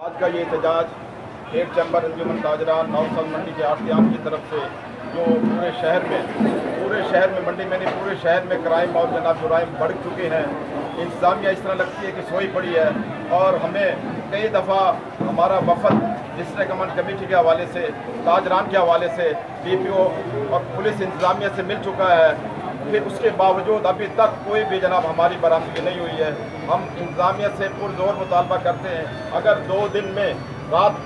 आज का ये एहतजाज एक चैम्बर अंजुमन ताजरान नौसल मंडी के आर्टियान की तरफ से जो पूरे शहर में मंडी में नहीं पूरे शहर में क्राइम और जनाब जुराइम बढ़ चुके हैं। इंतजामिया इस तरह लगती है कि सोई पड़ी है और हमें कई दफ़ा हमारा वफद डिस्ट्रिक्ट कमांड कमेटी के हवाले से ताजरान के हवाले से DPO और पुलिस इंतजामिया से मिल चुका है, फिर उसके बावजूद अभी तक कोई भी जनाब हमारी बरामदगी नहीं हुई है। हम इंतजामिया से पुरजोर मुतालबा करते हैं, अगर 2 दिन में रात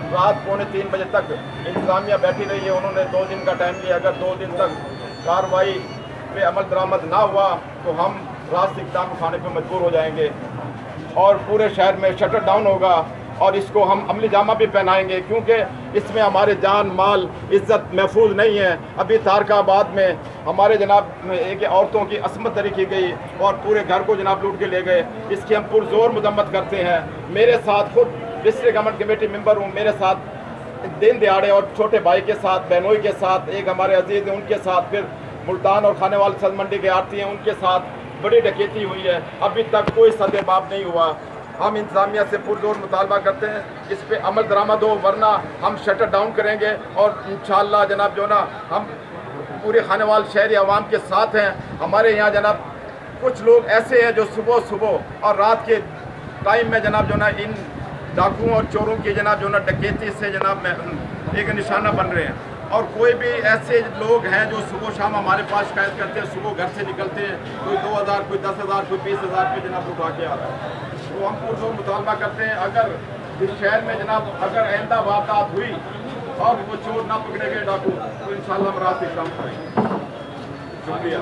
2:45 बजे तक इंतजामिया बैठी रही है, उन्होंने 2 दिन का टाइम लिया, अगर 2 दिन तक कार्रवाई पे अमल दरामद ना हुआ तो हम रास्ते इक़दाम उठाने पर मजबूर हो जाएंगे और पूरे शहर में शटर डाउन होगा और इसको हम अमली जामा भी पहनाएंगे, क्योंकि इसमें हमारे जान माल इज़्ज़त महफूज नहीं है। अभी तारकाबाद में हमारे जनाब एक औरतों की असमत दरी की गई और पूरे घर को जनाब लूट के ले गए। इसकी हम पुरजोर मजम्मत करते हैं। मेरे साथ खुद डिस्ट्रिक्ट कमेटी कमेटी मेंबर हूँ, मेरे साथ दिन दिहाड़े और छोटे भाई के साथ बहनोई के साथ एक हमारे अजीज़ हैं उनके साथ, फिर मुल्तान और खाने वाले सद मंडी के आती हैं उनके साथ बड़ी डकैती हुई है। अभी तक कोई सदेबाब नहीं हुआ। हम इंतजामिया से पुरजोर मुतालबा करते हैं इस पे अमल दरामद हो, वरना हम शटर डाउन करेंगे और इंशाअल्लाह जनाब जो ना हम पूरे खानेवाल शहरी आवाम के साथ हैं। हमारे यहाँ जनाब कुछ लोग ऐसे हैं जो सुबह और रात के टाइम में जनाब जो ना इन डाकुओं और चोरों की जनाब जो ना डकैती से जनाब एक निशाना बन रहे हैं। और कोई भी ऐसे लोग हैं जो सुबह शाम हमारे पास शिकायत करते हैं, सुबह घर से निकलते हैं, कोई 2000 कोई 10,000 कोई 20,000 पे जनाब उठा के आ रहा है। तो हम पुरजोर मुतालबा करते हैं, अगर इस शहर में जनाब अगर आइंदा वारदात हुई और वो चोर ना पकड़े गए डाकू तो इंशाअल्लाह हम रात से काम करेंगे। शुक्रिया।